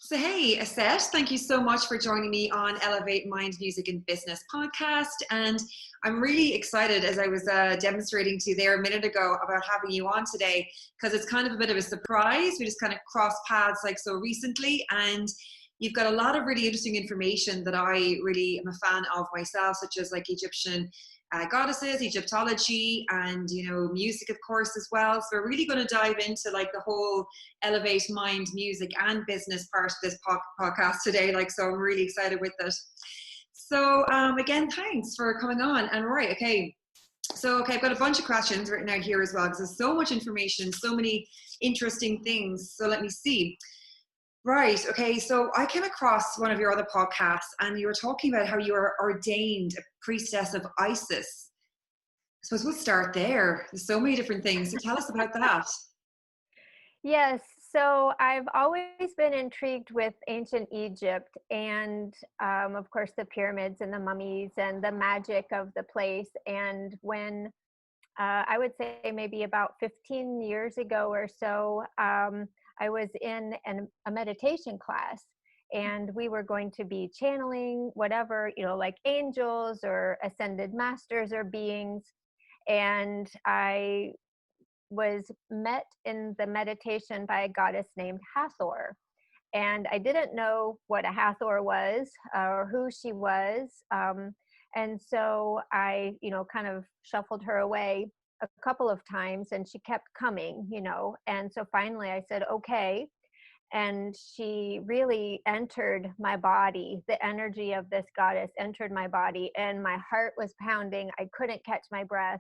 So, hey, Auset, thank you so much for joining me on Elevate Mind, Music and Business podcast. And I'm really excited, as I was demonstrating to you there a minute ago, about having you on today, because it's kind of a bit of a surprise. We just kind of crossed paths like so recently, and you've got a lot of really interesting information that I really am a fan of myself, such as like Egyptian goddesses, Egyptology, and music, of course, as well. So we're really going to dive into like the whole elevate mind, music, and business part of this podcast today. So I'm really excited with it. So again, thanks for coming on. And right, okay. So I've got a bunch of questions written out here as well because there's so much information, so many interesting things. So let me see. Right. Okay. So I came across one of your other podcasts and you were talking about how you are ordained a priestess of Isis. So we'll start there. There's so many different things. So tell us about that. Yes. So I've always been intrigued with ancient Egypt and, of course, the pyramids and the mummies and the magic of the place. And when I would say maybe about 15 years ago or so, I was in a meditation class, and we were going to be channeling whatever, like angels or ascended masters or beings. And I was met in the meditation by a goddess named Hathor. And I didn't know what a Hathor was or who she was. And so I, kind of shuffled her away a couple of times, and she kept coming, and so finally I said, okay. And she really entered my body. The energy of this goddess entered my body, and my heart was pounding. I couldn't catch my breath.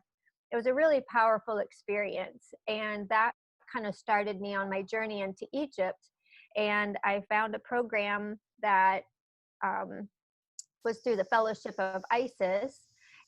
It was a really powerful experience, and that kind of started me on my journey into Egypt. And I found a program that was through the Fellowship of Isis,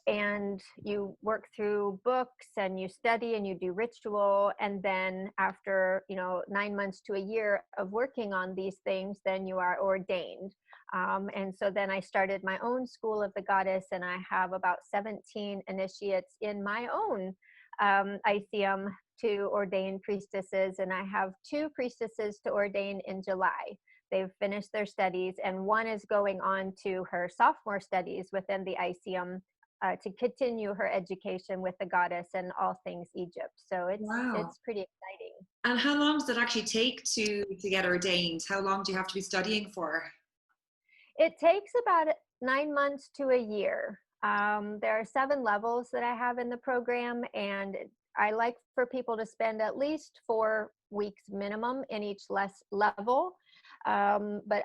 and you work through books and you study and you do ritual, and then after 9 months to a year of working on these things, then you are ordained. And so then I started my own school of the goddess, and I have about 17 initiates in my own ICM to ordain priestesses, and I have 2 priestesses to ordain in July. They've finished their studies, and one is going on to her sophomore studies within the ICM to continue her education with the goddess and all things Egypt. So it's pretty exciting. And how long does it actually take to get ordained? How long do you have to be studying for? It takes about 9 months to a year. There are 7 levels that I have in the program, and I like for people to spend at least 4 weeks minimum in each level. But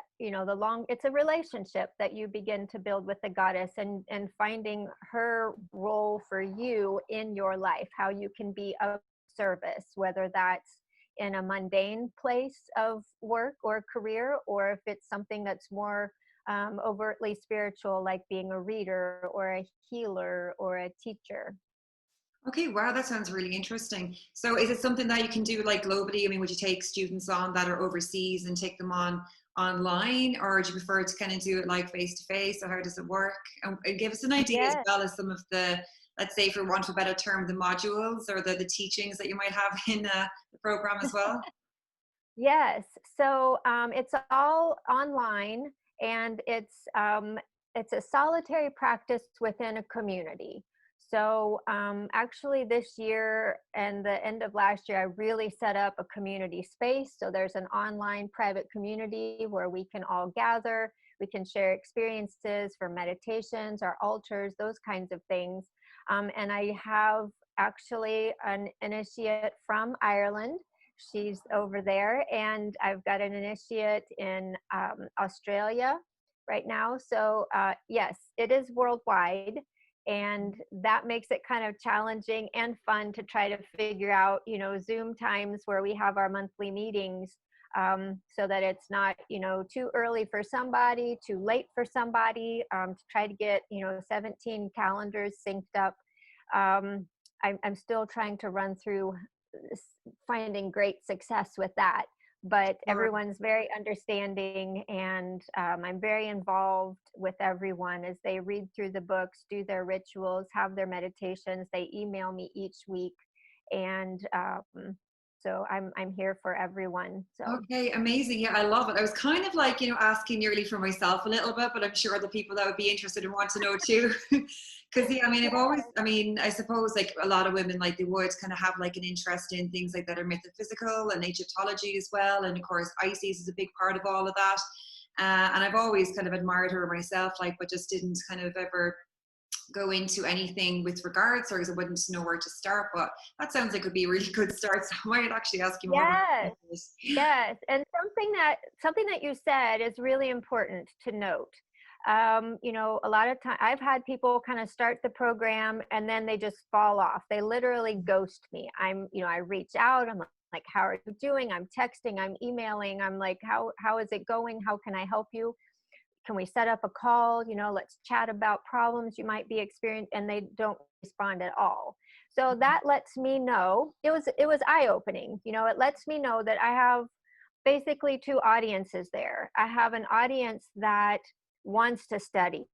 it's a relationship that you begin to build with the goddess, and finding her role for you in your life, how you can be of service, whether that's in a mundane place of work or career, or if it's something that's more overtly spiritual, like being a reader or a healer or a teacher. Okay, wow, that sounds really interesting. So is it something that you can do like globally? I mean, would you take students on that are overseas and take them on online, or do you prefer to kind of do it like face to face, or how does it work? And give us an idea as well as some of the, let's say, for want of a better term, the modules or the teachings that you might have in the program as well. Yes, so it's all online, and it's a solitary practice within a community. So actually this year and the end of last year, I really set up a community space. So there's an online private community where we can all gather. We can share experiences for meditations, our altars, those kinds of things. And I have actually an initiate from Ireland. She's over there. And I've got an initiate in Australia right now. So yes, it is worldwide. And that makes it kind of challenging and fun to try to figure out, Zoom times where we have our monthly meetings, so that it's not, too early for somebody, too late for somebody, to try to get, 17 calendars synced up. I'm still trying to run through finding great success with that. But everyone's very understanding, and I'm very involved with everyone as they read through the books, do their rituals, have their meditations. They email me each week, and So I'm here for everyone. So Okay, amazing. Yeah, I love it. I was kind of like, asking nearly for myself a little bit, but I'm sure the people that would be interested and want to know too. Because yeah, I mean, I suppose like a lot of women, like they would kind of have like an interest in things like that are metaphysical and Egyptology as well. And of course, Isis is a big part of all of that. And I've always kind of admired her myself, like, but just didn't kind of ever go into anything with regards, or because I wouldn't know where to start. But that sounds like it would be a really good start. So I might actually ask you more about yes, this. yes. And something that you said is really important to note. A lot of time I've had people kind of start the program and then they just fall off. They literally ghost me. I reach out, I'm like, how are you doing? I'm texting, I'm emailing, I'm like, how is it going? How can I help you? Can we set up a call? Let's chat about problems you might be experiencing. And they don't respond at all. So that lets me know, it was eye-opening. It lets me know that I have basically two audiences there. I have an audience that wants to study.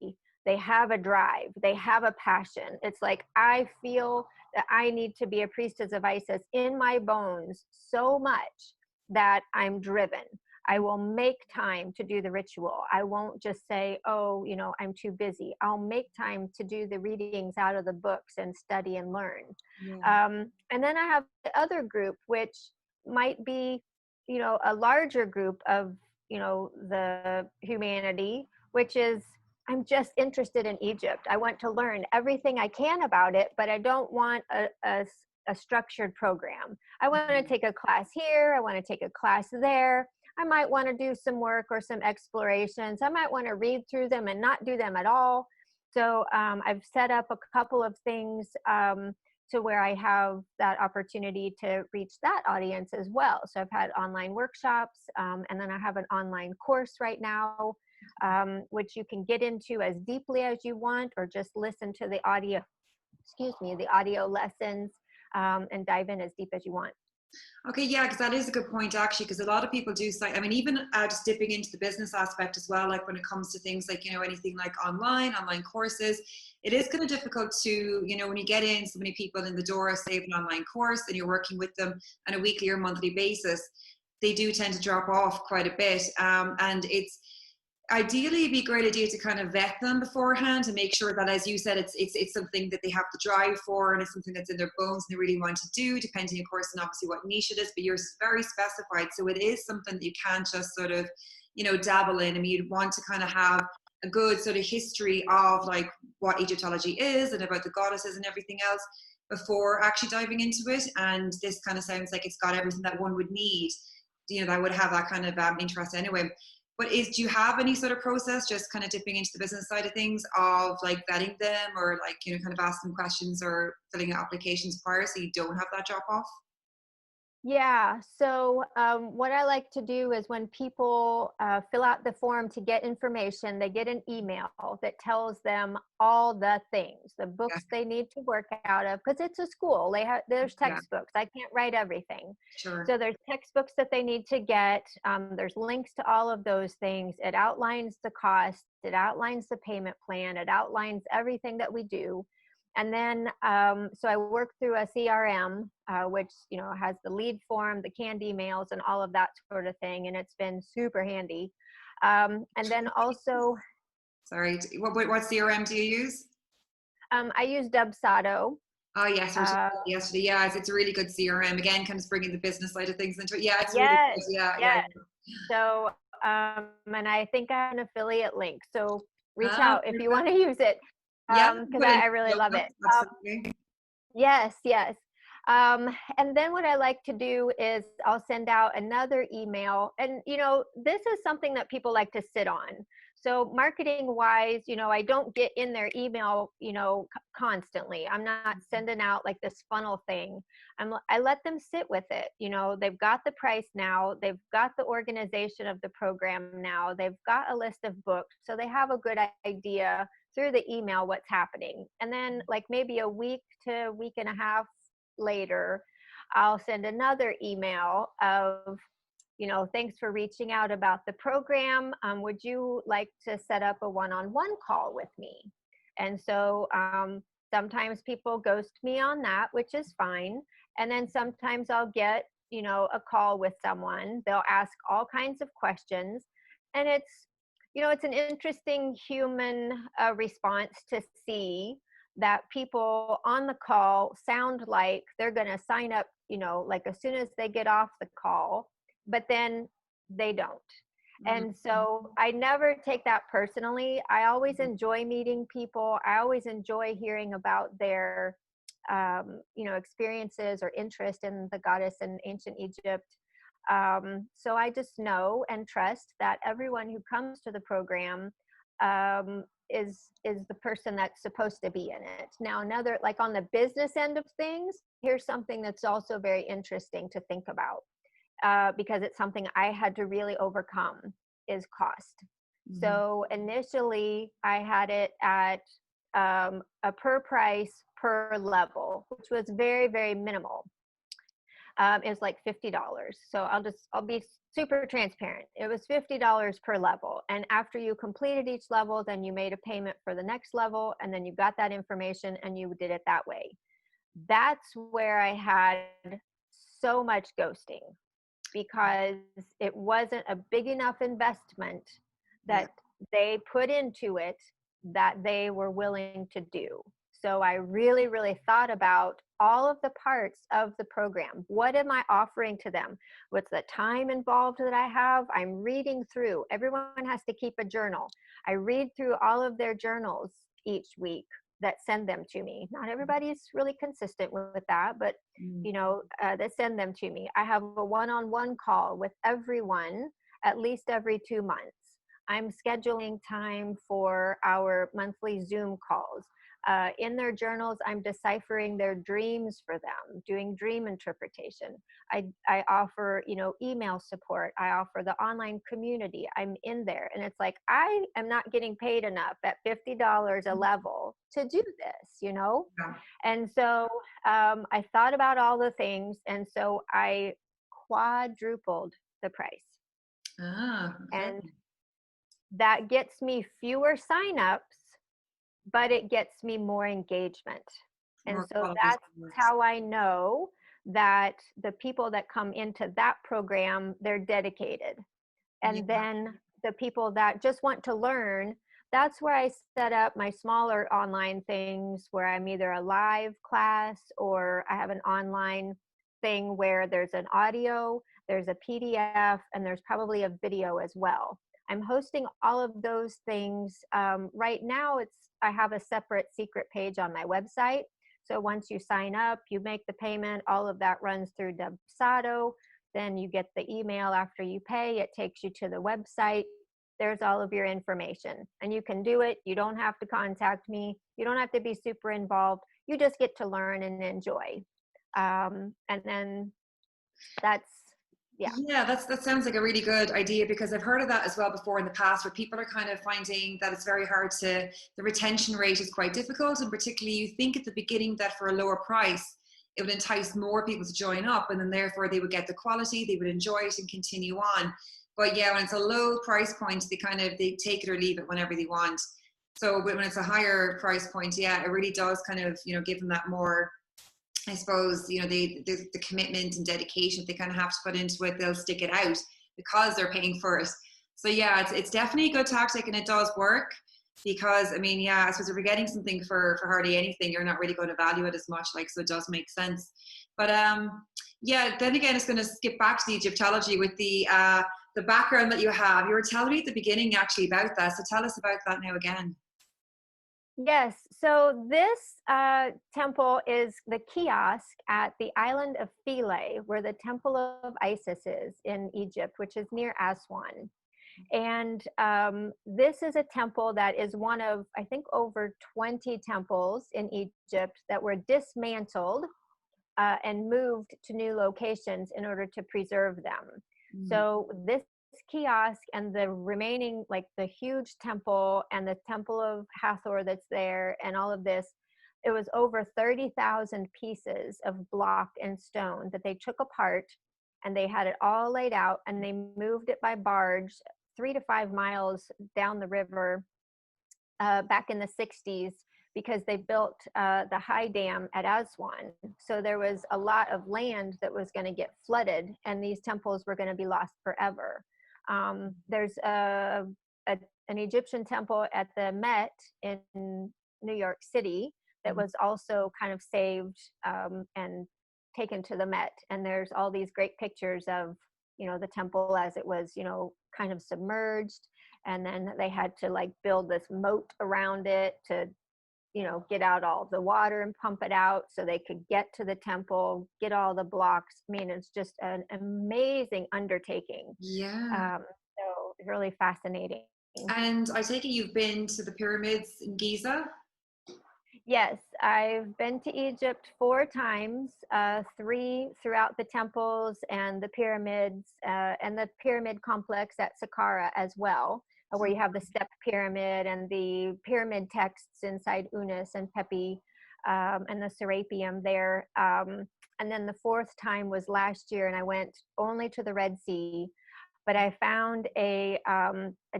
They have a drive. They have a passion. It's like, I feel that I need to be a priestess of Isis in my bones so much that I'm driven. I will make time to do the ritual. I won't just say, oh, I'm too busy. I'll make time to do the readings out of the books and study and learn. Yeah. And then I have the other group, which might be, a larger group of, the humanity, which is, I'm just interested in Egypt. I want to learn everything I can about it, but I don't want a structured program. I want to take a class here. I want to take a class there. I might want to do some work or some explorations. I might want to read through them and not do them at all. So I've set up a couple of things to where I have that opportunity to reach that audience as well. So I've had online workshops, and then I have an online course right now, which you can get into as deeply as you want, or just listen to the audio lessons, and dive in as deep as you want. Okay, yeah, because that is a good point actually. Because a lot of people do cite, I mean, even just dipping into the business aspect as well, like when it comes to things like, anything like online courses, it is kind of difficult to, when you get in so many people in the door, say of an online course, and you're working with them on a weekly or monthly basis, they do tend to drop off quite a bit. And it's, ideally it'd be a great idea to kind of vet them beforehand and make sure that, as you said, it's something that they have to drive for, and it's something that's in their bones and they really want to do, depending of course on obviously what niche it is. But yours is very specified, so it is something that you can't just sort of dabble in. I mean, you'd want to kind of have a good sort of history of like what Egyptology is and about the goddesses and everything else before actually diving into it. And this kind of sounds like it's got everything that one would need, that would have that kind of interest anyway. But do you have any sort of process, just kind of dipping into the business side of things, of like vetting them, or like, kind of asking questions or filling out applications prior so you don't have that drop off? Yeah. So what I like to do is when people fill out the form to get information, they get an email that tells them all the things, the Yeah, books they need to work out of, because it's a school. There's yeah, textbooks. I can't write everything. sure. So there's textbooks that they need to get. There's links to all of those things. It outlines the cost. It outlines the payment plan. It outlines everything that we do. And then, so I work through a CRM, which, has the lead form, the canned emails, and all of that sort of thing. And it's been super handy. And then also, Sorry, what CRM do you use? I use Dubsado. Oh yes, we were talking Uh, about it yesterday. Yeah, it's a really good CRM. Again, kind of bringing the business side of things into it. Yeah, it's really yes, good. Yeah, yeah, yes. So, and I think I have an affiliate link. So reach yeah. out if you want to use it, Yeah, because put it in I really the show love it. notes, absolutely. Yes, yes. And then what I like to do is I'll send out another email. And, this is something that people like to sit on. So marketing wise, I don't get in their email, constantly. I'm not sending out like this funnel thing. I let them sit with it. They've got the price now. They've got the organization of the program now. They've got a list of books. So they have a good idea through the email what's happening. And then like maybe a week to a week and a half later, I'll send another email of, thanks for reaching out about the program. Would you like to set up a one-on-one call with me? And so sometimes people ghost me on that, which is fine. And then sometimes I'll get a call with someone. They'll ask all kinds of questions, and it's an interesting human response to see that people on the call sound like they're going to sign up, like as soon as they get off the call, but then they don't. And so I never take that personally. I always enjoy meeting people. I always enjoy hearing about their, experiences or interest in the goddess in ancient Egypt. So I just know and trust that everyone who comes to the program is the person that's supposed to be in it. Now, another, like on the business end of things, here's something that's also very interesting to think about. Because it's something I had to really overcome, is cost. So initially I had it at a per price per level, which was very, very minimal. It was like $50. So I'll be super transparent. It was $50 per level. And after you completed each level, then you made a payment for the next level, and then you got that information and you did it that way. That's where I had so much ghosting, because it wasn't a big enough investment that they put into it that they were willing to do. So I really, really thought about all of the parts of the program. What am I offering to them? What's the time involved that I have? I'm reading through. Everyone has to keep a journal. I read through all of their journals each week that send them to me. Not everybody's really consistent with that, but that send them to me. I have a one-on-one call with everyone at least every 2 months. I'm scheduling time for our monthly Zoom calls. In their journals, I'm deciphering their dreams for them, doing dream interpretation. I offer, email support. I offer the online community. I'm in there. And it's like, I am not getting paid enough at $50 a level to do this, Yeah. And so I thought about all the things. And so I quadrupled the price. Okay. And that gets me fewer signups, but it gets me more engagement. And More so quality that's students. how I know that the people that come into that program, they're dedicated. And then the people that just want to learn, that's where I set up my smaller online things, where I'm either a live class or I have an online thing where there's an audio, there's a PDF, and there's probably a video as well. I'm hosting all of those things. Right now, I have a separate secret page on my website. So once you sign up, you make the payment, all of that runs through Dubsado. Then you get the email after you pay. It takes you to the website. There's all of your information. And you can do it. You don't have to contact me. You don't have to be super involved. You just get to learn and enjoy. And then that's, Yeah, that sounds like a really good idea, because I've heard of that as well before in the past, where people are kind of finding that it's very hard the retention rate is quite difficult. And particularly you think at the beginning that for a lower price, it would entice more people to join up, and then therefore they would get the quality, they would enjoy it and continue on. But yeah, when it's a low price point, they take it or leave it whenever they want. So when it's a higher price point, yeah, it really does kind of, give them that more, I suppose, the commitment and dedication they kind of have to put into it. They'll stick it out because they're paying for it. So yeah, it's definitely a good tactic, and it does work, because I suppose if you're getting something for hardly anything, you're not really going to value it as much. So it does make sense. But then again, it's going to skip back to the Egyptology with the background that you have. You were telling me at the beginning actually about that. So tell us about that now again. Yes. So this temple is the kiosk at the island of Philae, where the Temple of Isis is in Egypt, which is near Aswan. And this is a temple that is one of, I think, over 20 temples in Egypt that were dismantled and moved to new locations in order to preserve them. So this kiosk and the remaining, like the huge temple and the Temple of Hathor that's there and all of this, it was over 30,000 pieces of block and stone that they took apart, and they had it all laid out, and they moved it by barge 3 to 5 miles down the river back in the 60s because they built the high dam at Aswan. So there was a lot of land that was going to get flooded, and these temples were going to be lost forever. There's an Egyptian temple at the Met in New York City that was also kind of saved and taken to the Met. And there's all these great pictures of, the temple as it was, kind of submerged. And then they had to like build this moat around it to, get out all the water and pump it out so they could get to the temple, get all the blocks. I mean, it's just an amazing undertaking. Yeah. So it's really fascinating. And I take it you've been to the pyramids in Giza? Yes, I've been to Egypt 4 times, 3 throughout the temples and the pyramids, and the pyramid complex at Saqqara as well, where you have the step pyramid and the pyramid texts inside Unis and Pepi, and the Serapeum there. And then the 4th time was last year, and I went only to the Red Sea, but I found a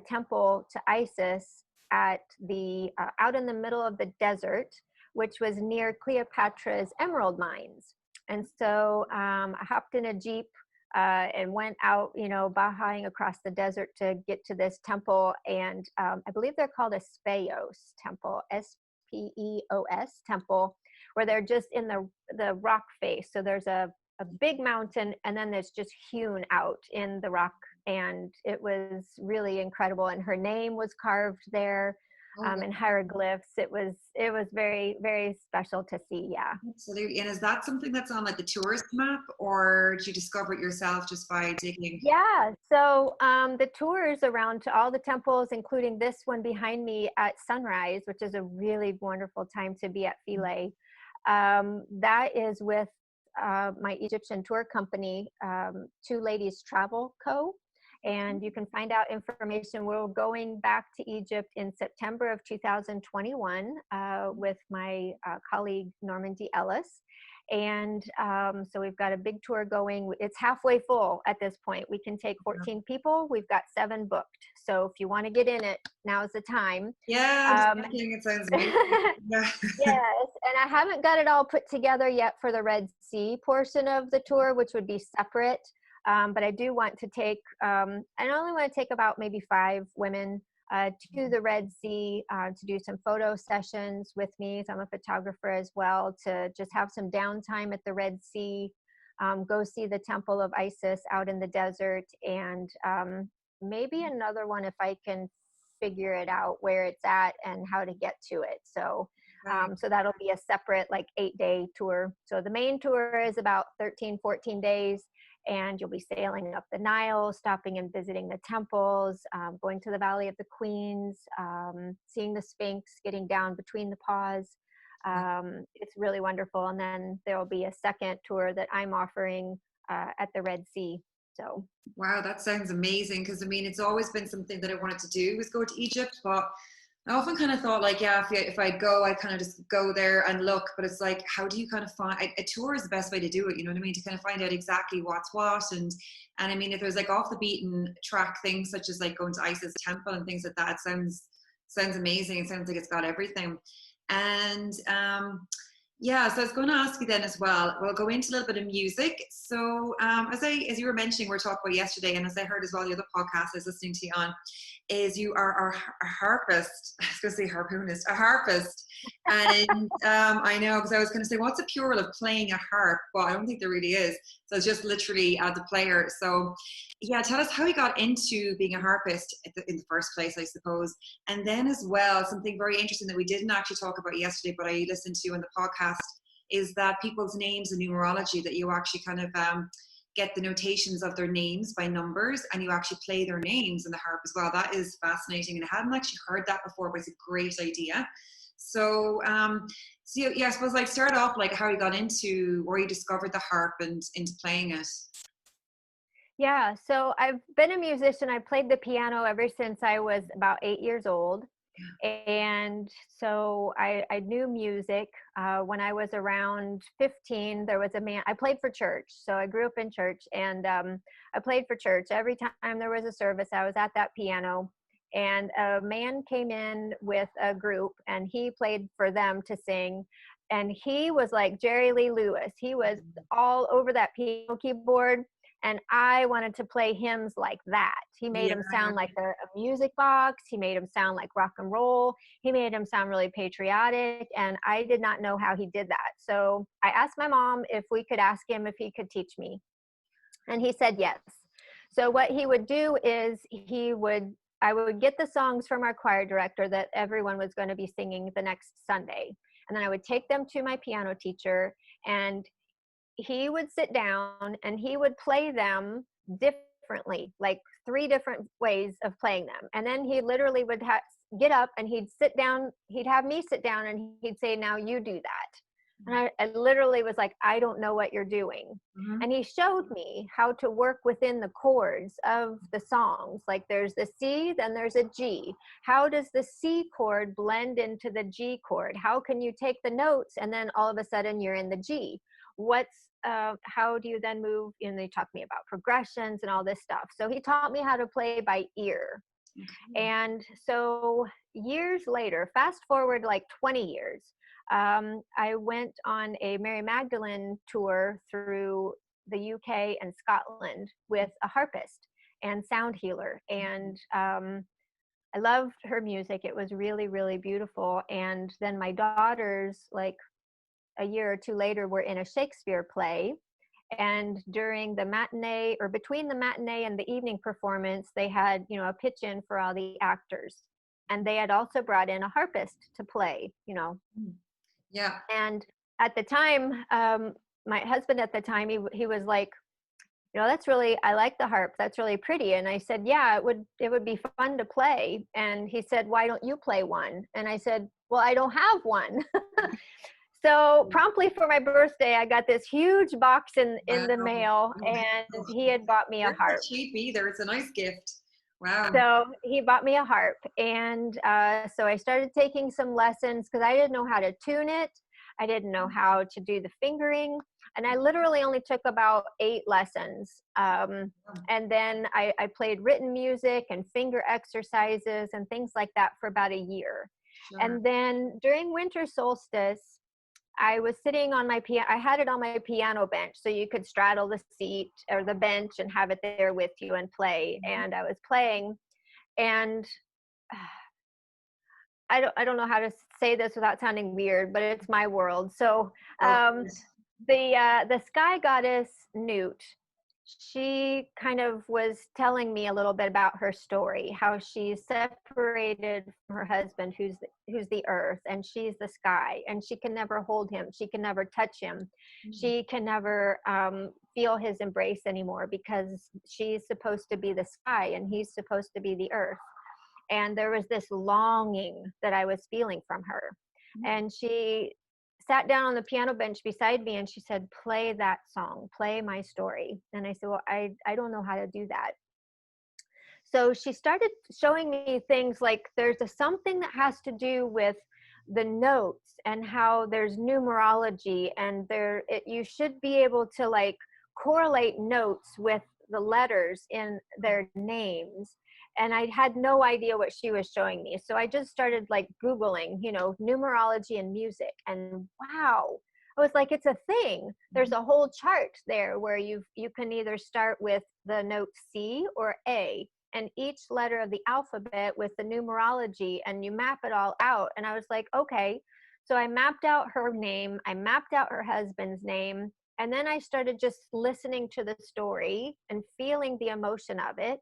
temple to Isis at the out in the middle of the desert, which was near Cleopatra's emerald mines. And so I hopped in a Jeep and went out, bahaing across the desert to get to this temple. And I believe they're called a Speos temple, Speos temple, where they're just in the rock face. So there's a big mountain, and then there's just hewn out in the rock, and it was really incredible. And her name was carved there in hieroglyphs. It was very, very special to see. Yeah, absolutely. And is that something that's on like the tourist map, or did you discover it yourself just by digging? Yeah, so the tours around to all the temples, including this one behind me at sunrise, which is a really wonderful time to be at Philae, that is with my Egyptian tour company, Two Ladies Travel Co. And you can find out information. We're going back to Egypt in September of 2021 with my colleague Normandy Ellis. And so we've got a big tour going. It's halfway full at this point. We can take 14 people. We've got 7 booked. So if you want to get in it, now's the time. Yeah, it sounds amazing. Yeah. Yes, and I haven't got it all put together yet for the Red Sea portion of the tour, which would be separate. But I do want to take, I only want to take about maybe 5 women to the Red Sea to do some photo sessions with me. So I'm a photographer as well, to just have some downtime at the Red Sea, go see the Temple of Isis out in the desert, and maybe another one if I can figure it out where it's at and how to get to it. So so that'll be a separate like 8-day tour. So the main tour is about 13, 14 days. And you'll be sailing up the Nile, stopping and visiting the temples, going to the Valley of the Queens, seeing the Sphinx, getting down between the paws. It's really wonderful. And then there will be a second tour that I'm offering at the Red Sea. So wow, that sounds amazing. Because I mean, it's always been something that I wanted to do, was go to Egypt, but I often kind of thought like, yeah, if I go, I kind of just go there and look, but it's like, how do you kind of find, a tour is the best way to do it, you know what I mean? To kind of find out exactly what's what. And I mean, if there's like off the beaten track things, such as like going to Isis temple and things like that, sounds amazing. It sounds like it's got everything. And yeah, so I was going to ask you then as well, we'll go into a little bit of music. So as you were mentioning, we were talking about yesterday, and as I heard as well, the other podcast I was listening to you on, is you are a harpist. I was going to say harpoonist, a harpist. And I know, because I was going to say, what's a plural of playing a harp? Well, I don't think there really is. So it's just literally the player. So yeah, tell us how you got into being a harpist in the first place, I suppose. And then as well, something very interesting that we didn't actually talk about yesterday, but I listened to in the podcast, is that people's names and numerology, that you actually kind of get the notations of their names by numbers, and you actually play their names in the harp as well. That is fascinating, and I hadn't actually heard that before, but it's a great idea. So, so yeah, I suppose like start off like how you got into, where you discovered the harp and into playing it. yeah, so I've been a musician. I played the piano ever since I was about 8 years old. And so I knew music. When I was around 15, there was a man, I played for church. So I grew up in church, and I played for church. Every time there was a service, I was at that piano. and a man came in with a group and he played for them to sing. And he was like Jerry Lee Lewis. He was all over that piano keyboard. And I wanted to play hymns like that. He made Yeah. them sound like a music box. He made them sound like rock and roll. He made them sound really patriotic. And I did not know how he did that. So I asked my mom if we could ask him if he could teach me. And he said yes. So what he would do is I would get the songs from our choir director that everyone was going to be singing the next Sunday. And then I would take them to my piano teacher, and he would sit down and he would play them differently, like 3 different ways of playing them. And then he literally would get up and he'd sit down, he'd have me sit down and he'd say, now you do that. And I literally was like, I don't know what you're doing. Mm-hmm. And he showed me how to work within the chords of the songs. Like there's the C, then there's a G. How does the C chord blend into the G chord? How can you take the notes and then all of a sudden you're in the G? How do you then move? And they taught me about progressions and all this stuff. So he taught me how to play by ear. Okay. And so years later, fast forward like 20 years, I went on a Mary Magdalene tour through the UK and Scotland with a harpist and sound healer. And I loved her music. It was really, really beautiful. And then my daughters, like a year or 2 later, were in a Shakespeare play. And during the matinee, or between the matinee and the evening performance, they had, a pitch in for all the actors. And they had also brought in a harpist to play, Yeah. And at the time, my husband at the time, he was like, I like the harp. That's really pretty. And I said, yeah, it would be fun to play. And he said, why don't you play one? And I said, well, I don't have one. So promptly for my birthday, I got this huge box in the mail, and he had bought me a harp. Not cheap either. It's a nice gift. Wow. So he bought me a harp, and so I started taking some lessons because I didn't know how to tune it. I didn't know how to do the fingering, and I literally only took about 8 lessons. And then I played written music and finger exercises and things like that for about a year. Sure. And then during winter solstice, I was sitting on my piano. I had it on my piano bench, so you could straddle the seat or the bench and have it there with you and play. And I was playing, and I don't know how to say this without sounding weird, but it's my world. So the sky goddess Newt, she kind of was telling me a little bit about her story, how she's separated from her husband, who's the earth, and she's the sky, and she can never hold him. She can never touch him. Mm-hmm. She can never feel his embrace anymore because she's supposed to be the sky and he's supposed to be the earth. And there was this longing that I was feeling from her. Mm-hmm. And she sat down on the piano bench beside me and she said, play that song, play my story. And I said, well, I don't know how to do that. So she started showing me things like there's something that has to do with the notes and how there's numerology, and you should be able to like correlate notes with the letters in their names. And I had no idea what she was showing me. So I just started like Googling, numerology and music. And wow, I was like, it's a thing. There's a whole chart there where you can either start with the note C or A, and each letter of the alphabet with the numerology, and you map it all out. And I was like, okay. So I mapped out her name. I mapped out her husband's name. And then I started just listening to the story and feeling the emotion of it.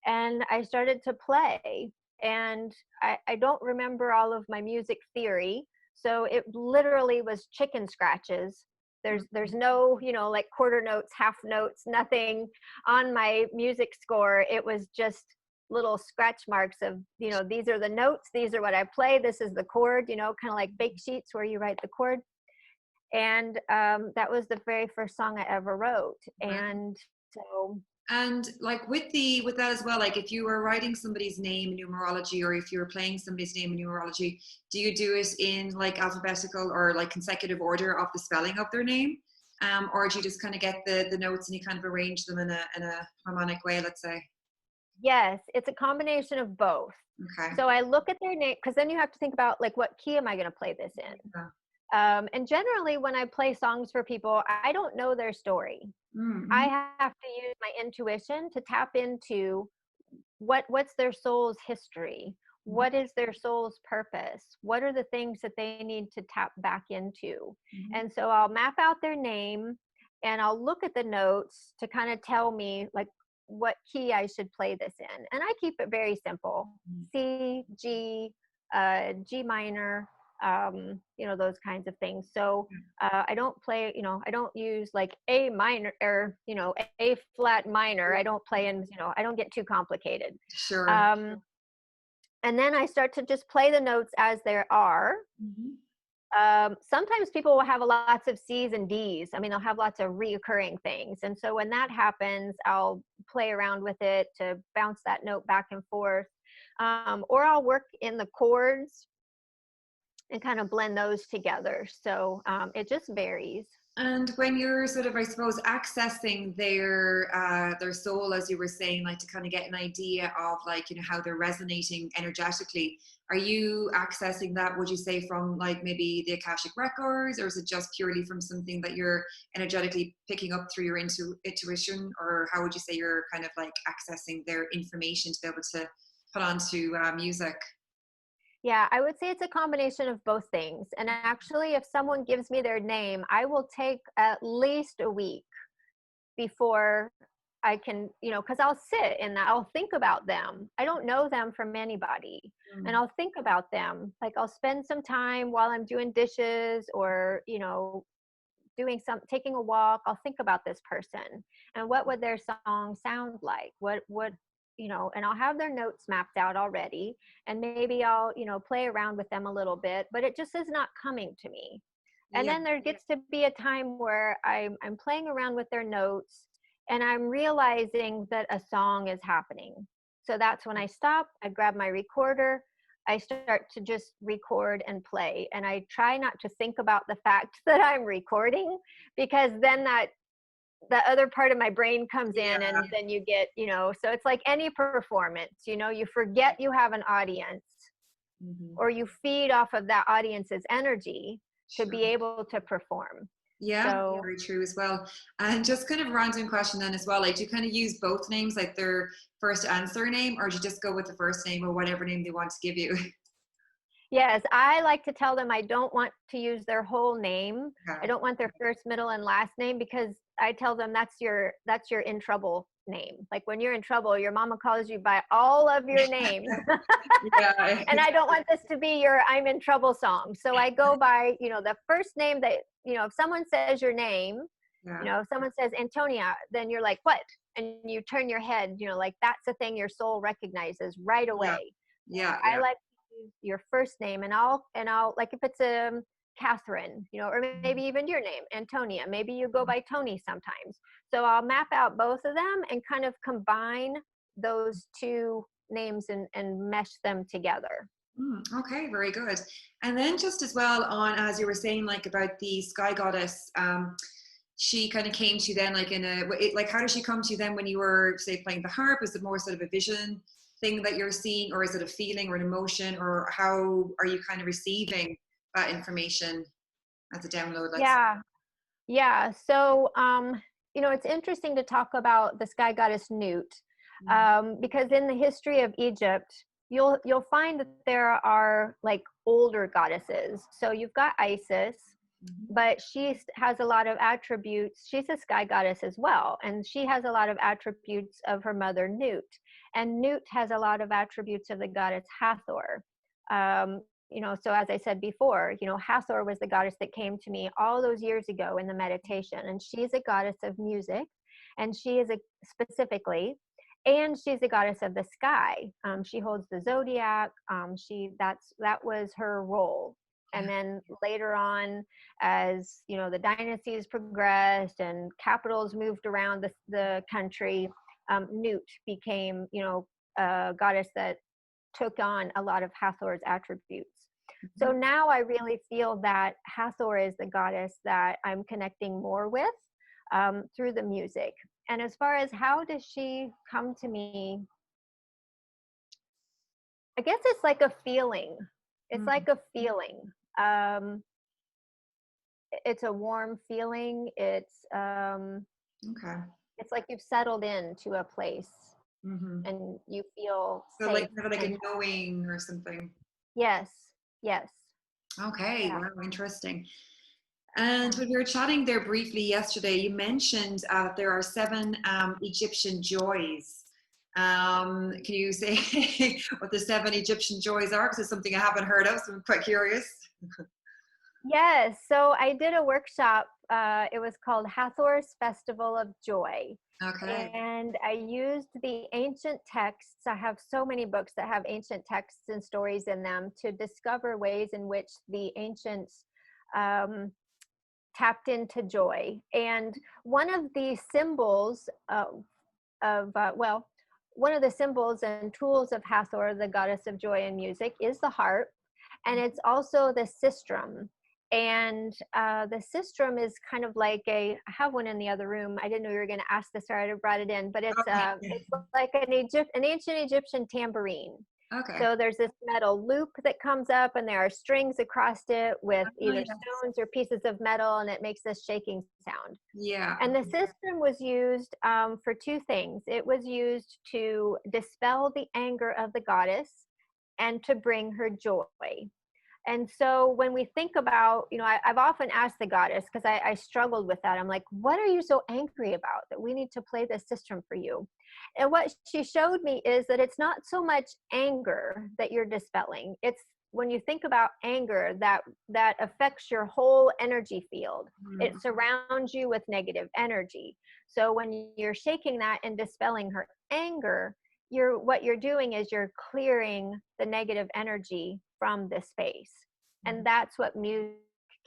And I started to play, and I don't remember all of my music theory. So it literally was chicken scratches. There's no, like quarter notes, half notes, nothing on my music score. It was just little scratch marks of, these are the notes. These are what I play. This is the chord, kind of like bake sheets where you write the chord. And that was the very first song I ever wrote. And so... And like with that as well, like if you were writing somebody's name in numerology, or if you were playing somebody's name in numerology, do you do it in like alphabetical or like consecutive order of the spelling of their name? Or do you just kind of get the notes and you kind of arrange them in a harmonic way, let's say? Yes, it's a combination of both. Okay. So I look at their name, because then you have to think about like what key am I going to play this in? Yeah. And generally, when I play songs for people, I don't know their story. I Mm-hmm. have to use my intuition to tap into what's their soul's history, what is their soul's purpose, what are the things that they need to tap back into. Mm-hmm. And so I'll map out their name and I'll look at the notes to kind of tell me like what key I should play this in. And I keep it very simple: C, G, G minor, those kinds of things. So I don't play, I don't use like A minor or, A flat minor. I don't play in, I don't get too complicated. Sure. Um, and then I start to just play the notes as there are. Mm-hmm. Sometimes people will have lots of C's and D's. I mean, they'll have lots of reoccurring things. And so when that happens, I'll play around with it to bounce that note back and forth. Or I'll work in the chords and kind of blend those together. So it just varies. And when you're sort of, I suppose, accessing their soul, as you were saying, like to kind of get an idea of like, how they're resonating energetically, are you accessing that, would you say, from like maybe the Akashic records, or is it just purely from something that you're energetically picking up through your intuition, or how would you say you're kind of like accessing their information to be able to put onto music? Yeah, I would say it's a combination of both things. And actually, if someone gives me their name, I will take at least a week before I can, because I'll sit and I'll think about them. I don't know them from anybody. And Mm. I'll think about them. Like I'll spend some time while I'm doing dishes or, taking a walk. I'll think about this person and what would their song sound like? And I'll have their notes mapped out already. And maybe I'll, play around with them a little bit, but it just is not coming to me. And Yeah. then there gets to be a time where I'm playing around with their notes and I'm realizing that a song is happening. So that's when I stop, I grab my recorder, I start to just record and play. And I try not to think about the fact that I'm recording, because then the other part of my brain comes in Yeah. and then you get, so it's like any performance, you forget you have an audience Hmm. or you feed off of that audience's energy to Sure. be able to perform. Yeah, So very true as well. And just kind of a random question then as well, like do you kind of use both names, like their first and surname, or do you just go with the first name or whatever name they want to give you? yes, I like to tell them I don't want to use their whole name. I Okay. don't want their first, middle, and last name, because I tell them that's your in trouble name. Like when you're in trouble, your mama calls you by all of your names. Yeah. And I don't want this to be your I'm in trouble song. So I go by, the first name that, if someone says your name, Yeah. if someone says Antonia, then you're like, what? And you turn your head, like that's the thing your soul recognizes right Yeah. away. Yeah. I like to use your first name, and I'll like if it's Catherine, or maybe even your name, Antonia. Maybe you go by Tony sometimes. So I'll map out both of them and kind of combine those two names and mesh them together. Okay, very good. And then just as well on, as you were saying, like about the sky goddess, she kind of came to you then like like how did she come to you then when you were, say, playing the harp? Is it more sort of a vision thing that you're seeing, or is it a feeling or an emotion, or how are you kind of receiving that information as a download, let's say? Yeah. Yeah. So, it's interesting to talk about the sky goddess Nut, because in the history of Egypt, you'll find that there are like older goddesses. So you've got Isis, Mhm. but she has a lot of attributes. She's a sky goddess as well, and she has a lot of attributes of her mother Nut, and Nut has a lot of attributes of the goddess Hathor. Um, so as I said before, Hathor was the goddess that came to me all those years ago in the meditation, and she's a goddess of music, and she is a specifically, and she's a goddess of the sky. She holds the zodiac. That was her role. And then later on, as the dynasties progressed and capitals moved around the country, Nut became a goddess that took on a lot of Hathor's attributes. So now I really feel that Hathor is the goddess that I'm connecting more with through the music. And as far as how does she come to me, I guess it's like a feeling. It's Mm, like a feeling. Um, it's a warm feeling. okay. It's like you've settled into a place Hmm. and you feel So like safe kind of like and a knowing or something. yes, yes, Okay, yeah, wow, interesting. And yeah. when we were chatting there briefly yesterday, you mentioned there are seven Egyptian joys. Can you say what the seven Egyptian joys are? Because it's something I haven't heard of, so I'm quite curious. Yes, so I did a workshop. It was called Hathor's Festival of Joy. Okay. And I used the ancient texts. I have so many books that have ancient texts and stories in them to discover ways in which the ancients um, tapped into joy. And one of the symbols well, one of the symbols and tools of Hathor, the goddess of joy and music, is the harp, and it's also the sistrum. And the sistrum is kind of like I have one in the other room. I didn't know you were going to ask this, or I'd have brought it in, but it's Okay. like an ancient Egyptian tambourine. Okay. So there's this metal loop that comes up, and there are strings across it with Oh, either yes. stones or pieces of metal, and it makes this shaking sound. Yeah. And the system was used for two things. It was used to dispel the anger of the goddess and to bring her joy. And so when we think about, I've often asked the goddess, because I struggled with that. I'm like, what are you so angry about that we need to play this system for you? And what she showed me is that it's not so much anger that you're dispelling. It's when you think about anger, that affects your whole energy field. It Mm, surrounds you with negative energy. So when you're shaking that and dispelling her anger, what you're doing is you're clearing the negative energy from the space. And mm, that's what music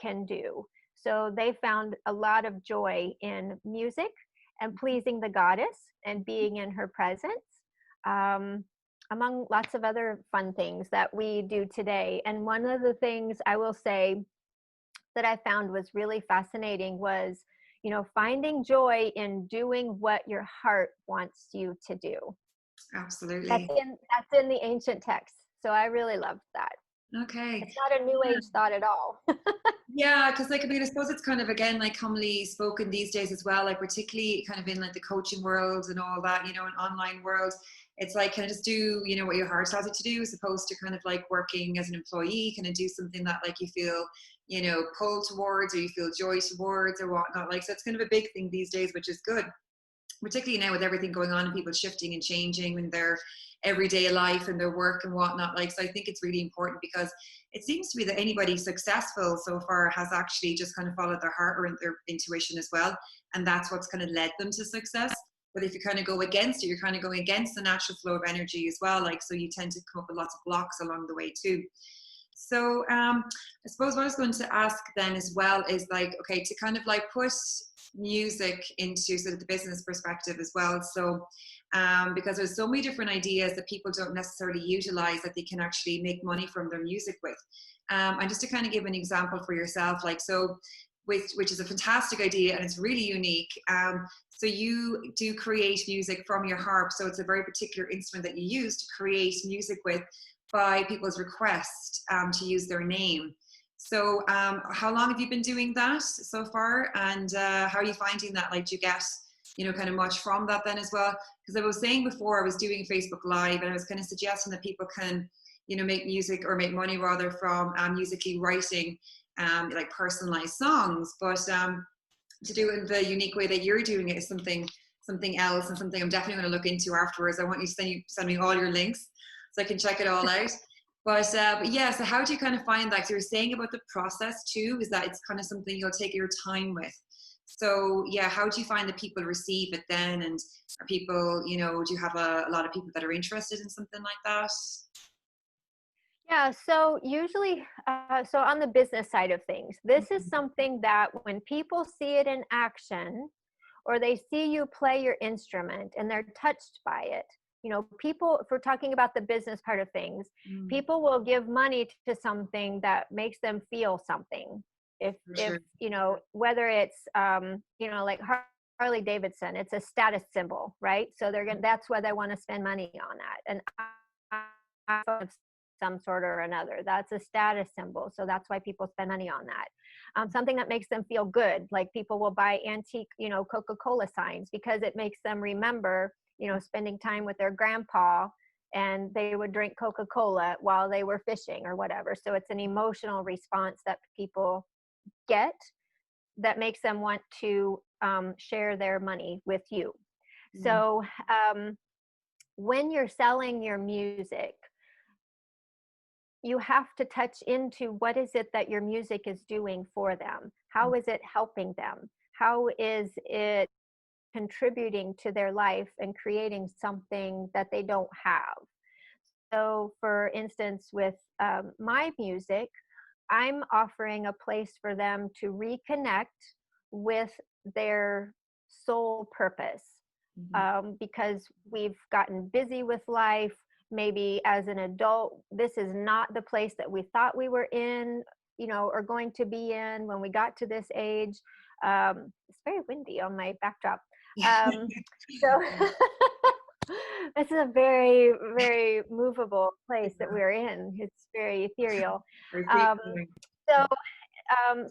can do. So they found a lot of joy in music and pleasing the goddess and being in her presence, um, among lots of other fun things that we do today. And one of the things I will say that I found was really fascinating was, finding joy in doing what your heart wants you to do. That's absolutely. in that's in the ancient texts. So I really loved that. Okay. It's not a new age thought at all. Yeah, because like I mean, I suppose it's kind of again like commonly spoken these days as well, like particularly kind of in like the coaching world and all that, in online world. It's like kind of just do, what your heart tells you to do, as opposed to kind of like working as an employee, kind of do something that like you feel, pulled towards or you feel joy towards or whatnot. Like so it's kind of a big thing these days, which is good, particularly now with everything going on and people shifting and changing in their everyday life and their work and whatnot. Like, so I think it's really important because it seems to be that anybody successful so far has actually just kind of followed their heart or their intuition as well. And that's what's kind of led them to success. But if you kind of go against it, you're kind of going against the natural flow of energy as well. Like, so you tend to come up with lots of blocks along the way too. So I suppose what I was going to ask then as well is like, okay, to kind of like put music into sort of the business perspective as well. So because there's so many different ideas that people don't necessarily utilize that they can actually make money from their music with. And just to kind of give an example for yourself, like so, which is a fantastic idea and it's really unique. So you do create music from your harp. So it's a very particular instrument that you use to create music with by people's request to use their name. So how long have you been doing that so far? And how are you finding that? Like, do you get, kind of much from that then as well? Because I was saying before, I was doing Facebook Live and I was kind of suggesting that people can, make music or make money rather from musically writing like personalized songs. But to do it in the unique way that you're doing it is something else and something I'm definitely going to look into afterwards. I want you to send me all your links so I can check it all out. But yeah, so how do you kind of find that? So you're saying about the process too, is that it's kind of something you'll take your time with. So yeah, how do you find that people receive it then? And are people, do you have a lot of people that are interested in something like that? Yeah, so usually, so on the business side of things, this is Mhm. something that when people see it in action or they see you play your instrument and they're touched by it, people, if we're talking about the business part of things, Mm, people will give money to something that makes them feel something. for If sure. whether it's, like Harley Davidson, it's a status symbol, right? So they're gonna, that's why they want to spend money on that. And of some sort or another. That's a status symbol. So that's why people spend money on that. Something that makes them feel good. Like people will buy antique, Coca-Cola signs because it makes them remember, spending time with their grandpa, and they would drink Coca-Cola while they were fishing or whatever. So it's an emotional response that people get that makes them want to share their money with you. So when you're selling your music, you have to touch into what is it that your music is doing for them? How is it helping them? How is it contributing to their life and creating something that they don't have? So for instance, with my music, I'm offering a place for them to reconnect with their soul purpose, because we've gotten busy with life. Maybe as an adult, this is not the place that we thought we were in, or going to be in when we got to this age. It's very windy on my backdrop. So this is a very, very movable place that we're in. It's very ethereal.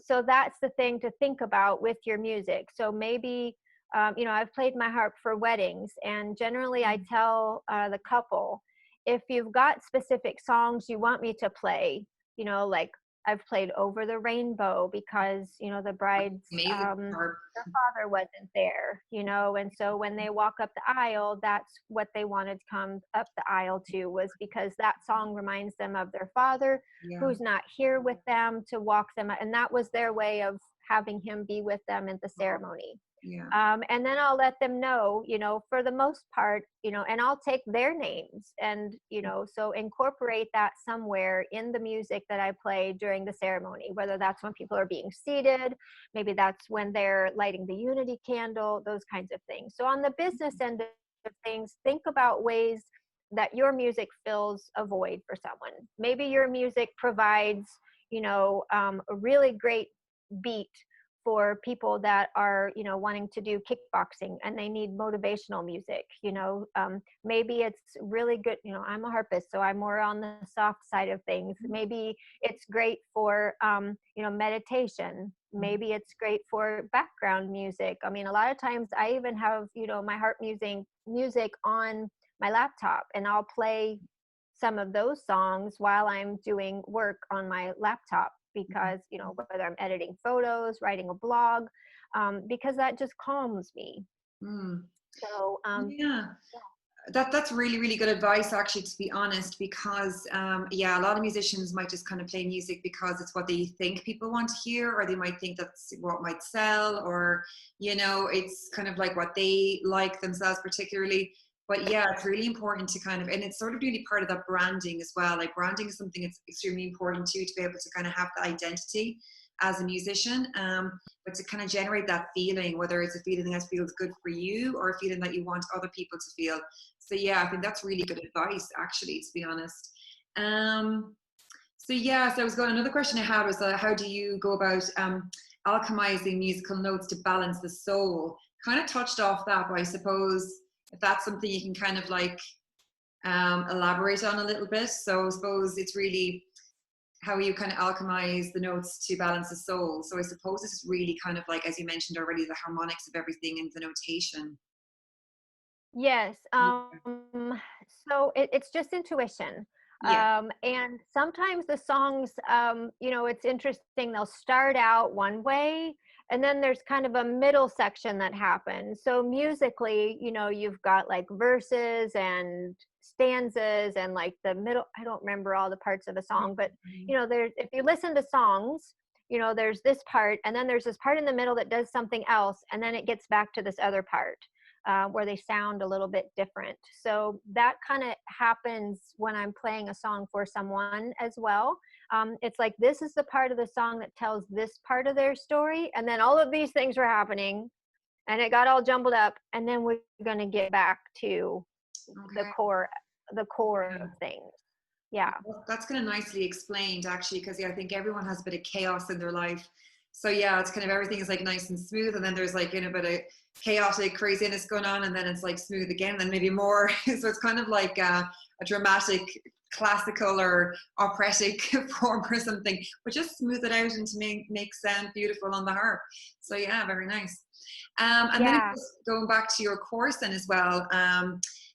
So that's the thing to think about with your music. So maybe, I've played my harp for weddings, and generally I tell the couple, if you've got specific songs you want me to play, like I've played Over the Rainbow because, the bride's, her father wasn't there, and so when they walk up the aisle, that's what they wanted to come up the aisle to, was because that song reminds them of their father who's not here with them to walk them. And that was their way of having him be with them in the ceremony. And then I'll let them know, for the most part, and I'll take their names and, so incorporate that somewhere in the music that I play during the ceremony, whether that's when people are being seated, maybe that's when they're lighting the unity candle, those kinds of things. So on the business end of things, think about ways that your music fills a void for someone. Maybe your music provides, a really great beat for people that are, wanting to do kickboxing and they need motivational music. Maybe it's really good. I'm a harpist, so I'm more on the soft side of things. Maybe it's great for, meditation. Maybe it's great for background music. I mean, a lot of times I even have, my harp music on my laptop, and I'll play some of those songs while I'm doing work on my laptop, because, whether I'm editing photos, writing a blog, because that just calms me. So, that's really, really good advice, actually, to be honest, because, a lot of musicians might just kind of play music because it's what they think people want to hear, or they might think that's what might sell, or, it's kind of like what they like themselves particularly. But it's really important to kind of, and it's sort of really part of that branding as well. Like branding is something that's extremely important too, to be able to kind of have the identity as a musician, but to kind of generate that feeling, whether it's a feeling that feels good for you or a feeling that you want other people to feel. So I think that's really good advice, actually, to be honest. So another question I had was, how do you go about alchemizing musical notes to balance the soul? Kind of touched off that, but I suppose if that's something you can kind of like elaborate on a little bit. So I suppose it's really how you kind of alchemize the notes to balance the soul. So I suppose this is really kind of like, as you mentioned already, the harmonics of everything and the notation. Yes. So it's just intuition. And sometimes the songs, it's interesting. They'll start out one way, and then there's kind of a middle section that happens. So musically, you've got like verses and stanzas and like the middle. I don't remember all the parts of a song, but if you listen to songs, there's this part, and then there's this part in the middle that does something else, and then it gets back to this other part. Where they sound a little bit different. So that kind of happens when I'm playing a song for someone as well. It's like, this is the part of the song that tells this part of their story, and then all of these things were happening, and it got all jumbled up, and then we're going to get back to the core of things. Well, that's kind of nicely explained, actually, because I think everyone has a bit of chaos in their life. So it's kind of, everything is like nice and smooth, and then there's like a bit of chaotic craziness going on, and then it's like smooth again, then maybe more. So it's kind of like a dramatic classical or operatic form or something, but just smooth it out and to make sound beautiful on the harp. So yeah, very nice. And then Yeah. just going back to your course then as well.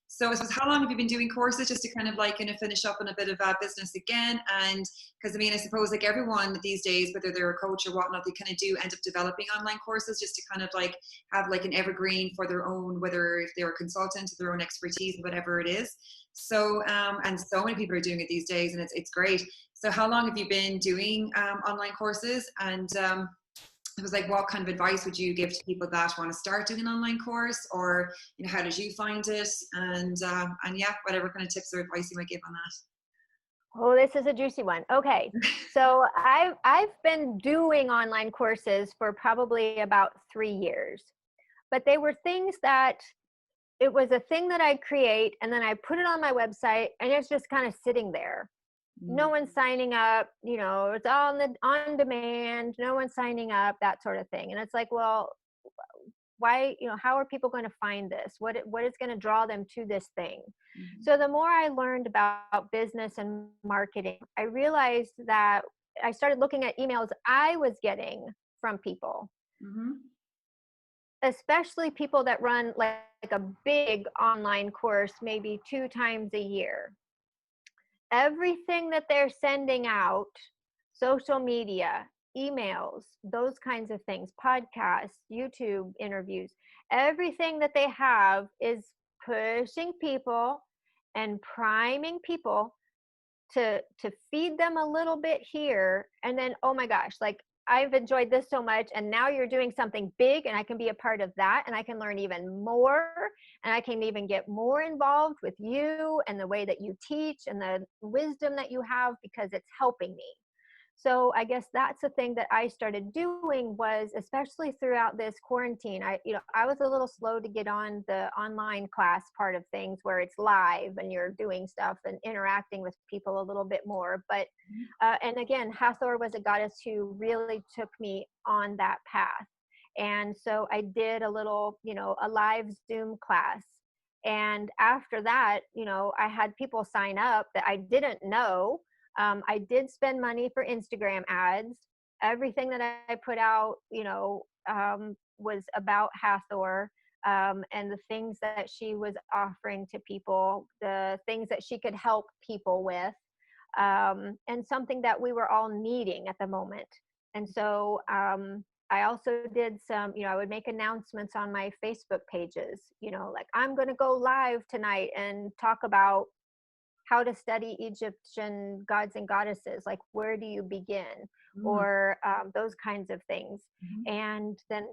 So I suppose, how long have you been doing courses, just to kind of like finish up on a bit of business again? And because I mean, I suppose like everyone these days, whether they're a coach or whatnot, they kind of do end up developing online courses just to kind of like have like an evergreen for their own, whether if they're a consultant, their own expertise, whatever it is. So and so many people are doing it these days, and it's great. So how long have you been doing online courses? And it was like, what kind of advice would you give to people that want to start doing an online course, or how did you find it? And yeah, whatever kind of tips or advice you might give on that. Oh, this is a juicy one. Okay. So I've been doing online courses for probably about 3 years, but they were things that it was a thing that I'd create and then I put it on my website and it's just kind of sitting there. No one's signing up, it's all on demand, no one's signing up, that sort of thing. And it's like, well, why, how are people going to find this? What is going to draw them to this thing? Mm-hmm. So the more I learned about business and marketing, I realized that I started looking at emails I was getting from people, Mm-hmm. especially people that run like a big online course, maybe 2 times a year. Everything that they're sending out, social media, emails, those kinds of things, podcasts, YouTube interviews, everything that they have is pushing people and priming people to feed them a little bit here, and then, oh my gosh, like, I've enjoyed this so much, and now you're doing something big and I can be a part of that, and I can learn even more, and I can even get more involved with you and the way that you teach and the wisdom that you have, because it's helping me. So I guess that's the thing that I started doing, was especially throughout this quarantine, I was a little slow to get on the online class part of things where it's live and you're doing stuff and interacting with people a little bit more. But, and again, Hathor was a goddess who really took me on that path. And so I did a little, a live Zoom class. And after that, I had people sign up that I didn't know. I did spend money for Instagram ads. Everything that I put out, was about Hathor, and the things that she was offering to people, the things that she could help people with, and something that we were all needing at the moment. And so I also did some, I would make announcements on my Facebook pages, like, I'm going to go live tonight and talk about how to study Egyptian gods and goddesses, like, where do you begin, or those kinds of things. And then,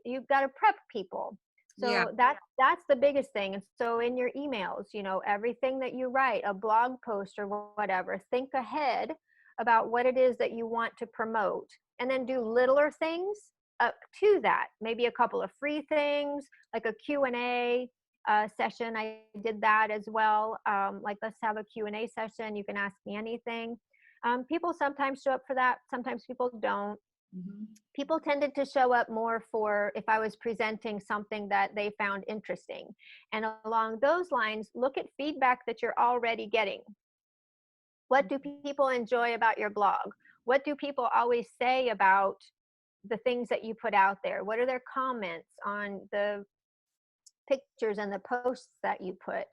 you've got to prep people. Yeah. So that's the biggest thing. And so in your emails, everything that you write, a blog post or whatever, think ahead about what it is that you want to promote, and then do littler things up to that. Maybe a couple of free things, like a Q&A session. I did that as well. Like, let's have a Q&A session. You can ask me anything. People sometimes show up for that. Sometimes people don't. People tended to show up more for if I was presenting something that they found interesting. And along those lines, look at feedback that you're already getting. What do people enjoy about your blog? What do people always say about the things that you put out there? What are their comments on the pictures and the posts that you put?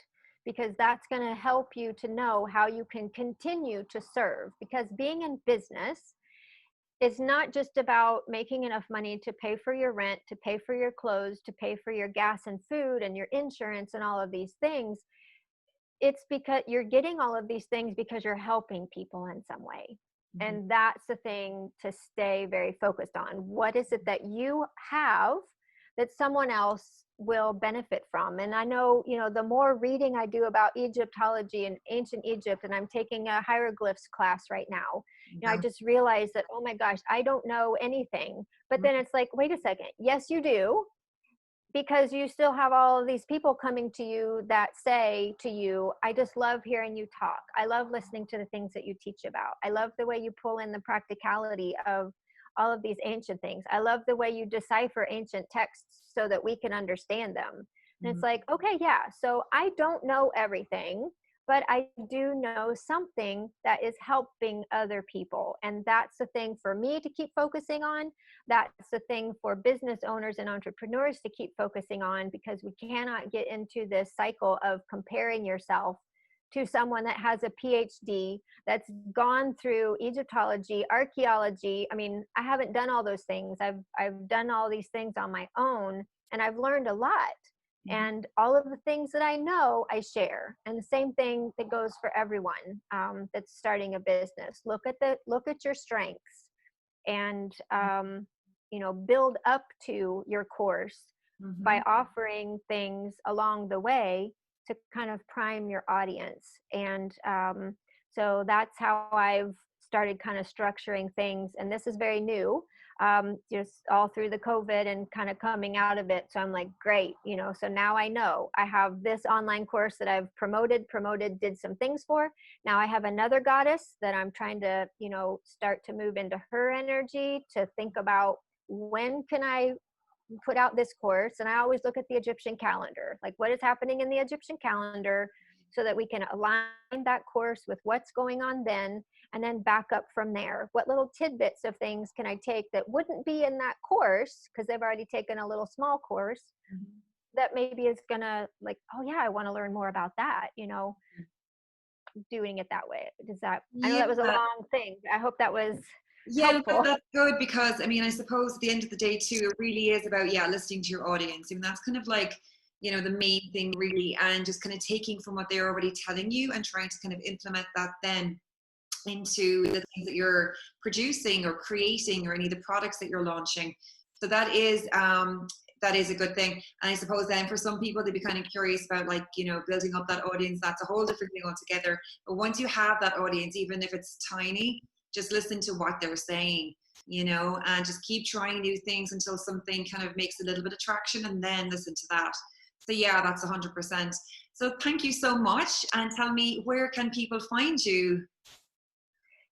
Because that's going to help you to know how you can continue to serve. Because being in business is not just about making enough money to pay for your rent, to pay for your clothes, to pay for your gas and food and your insurance and all of these things. It's because you're getting all of these things because you're helping people in some way. And that's the thing to stay very focused on. What is it that you have that someone else will benefit from? And I know, the more reading I do about Egyptology and ancient Egypt, and I'm taking a hieroglyphs class right now, I just realized that, oh my gosh, I don't know anything. But then it's like, wait a second. Yes, you do. Because you still have all of these people coming to you that say to you, I just love hearing you talk. I love listening to the things that you teach about. I love the way you pull in the practicality of all of these ancient things. I love the way you decipher ancient texts so that we can understand them. And it's like, okay, yeah, so I don't know everything, but I do know something that is helping other people. And that's the thing for me to keep focusing on. That's the thing for business owners and entrepreneurs to keep focusing on, because we cannot get into this cycle of comparing yourself to someone that has a PhD, that's gone through Egyptology, archaeology. I mean, I haven't done all those things. I've done all these things on my own, and I've learned a lot. And all of the things that I know, I share. And the same thing that goes for everyone that's starting a business. Look at your strengths, and build up to your course by offering things along the way to kind of prime your audience. And so that's how I've started kind of structuring things. And this is very new, just all through the COVID and kind of coming out of it. So I'm like, great, so now I know I have this online course that I've promoted, did some things for. Now I have another goddess that I'm trying to, start to move into her energy, to think about, when can I put out this course? And I always look at the Egyptian calendar, like what is happening in the Egyptian calendar, so that we can align that course with what's going on then, and then back up from there. What little tidbits of things can I take that wouldn't be in that course, because they've already taken a little small course, that maybe is gonna, like, oh yeah, I want to learn more about that, doing it that way. Does that, I know that was a long thing. I hope that was helpful. That's good, because I mean, I suppose at the end of the day too, it really is about listening to your audience. I mean, that's kind of like the main thing really, and just kind of taking from what they're already telling you and trying to kind of implement that then into the things that you're producing or creating, or any of the products that you're launching. So that is a good thing. And I suppose then for some people, they'd be kind of curious about, like, building up that audience. That's a whole different thing altogether. But once you have that audience, even if it's tiny, just listen to what they're saying, and just keep trying new things until something kind of makes a little bit of traction, and then listen to that. So yeah, that's 100%. So thank you so much. And tell me, where can people find you?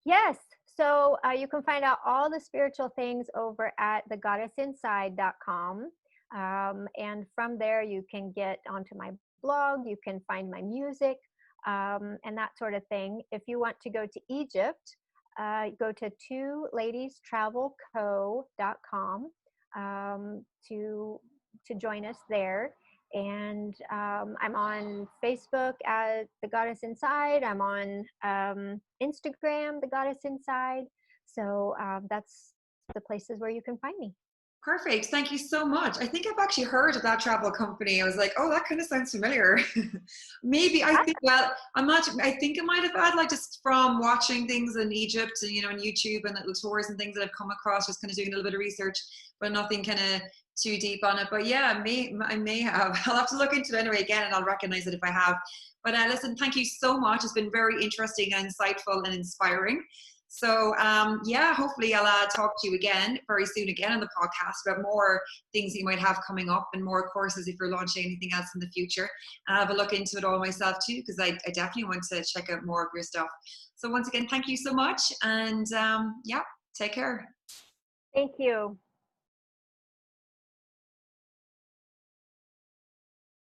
Yes. So you can find out all the spiritual things over at thegoddessinside.com. And from there, you can get onto my blog, you can find my music, and that sort of thing. If you want to go to Egypt, go to twoladiestravelco.com to join us there. And I'm on Facebook at The Goddess Inside. I'm on Instagram, The Goddess Inside. So that's the places where you can find me. Perfect. Thank you so much. I think I've actually heard of that travel company. I was like, oh, that kind of sounds familiar. Maybe I think, well, I'm not, I think I might have had, like, just from watching things in Egypt and, on YouTube and little tours and things that I've come across, just kind of doing a little bit of research, but nothing kind of too deep on it. But yeah, I may have. I'll have to look into it anyway again, and I'll recognize it if I have. But listen, thank you so much. It's been very interesting and insightful and inspiring. So hopefully I'll talk to you again very soon again on the podcast about more things that you might have coming up, and more courses if you're launching anything else in the future. And I'll have a look into it all myself too, because I definitely want to check out more of your stuff. So once again, thank you so much, and take care. Thank you.